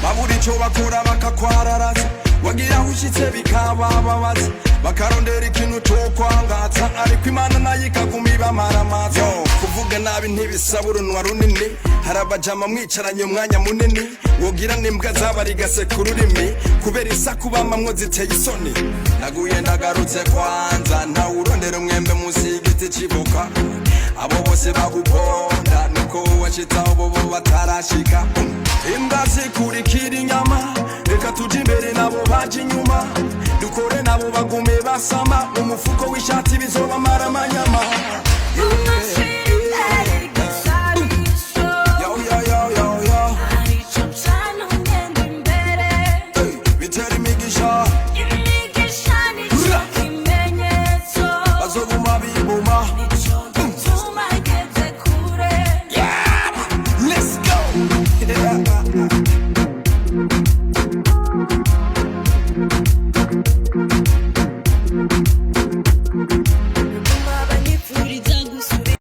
babura ico bakora bakakwararaza wagira ushitse bikabababaza bakarondera ikintu cyo kwangatsa ariko Imana nayo ikakumiba maramaza kuvuga nabi ntibisaba urunwa runini harabajama mwicaranye umwanya munini wogira n'imbwa zabarigase ku rurimi kubera isaku bamamwo ziteye isoni naguye ndagarutse kwanza ntawurondera umwembe munsi y'igiti cibuka abo bose baguponda nuko washitaho bobo batarashika imbwa zikurikira inyama reka tuje imbere nabo baje inyuma dukore nabo bagume basama umufuko w'ishati bizobamara amanyama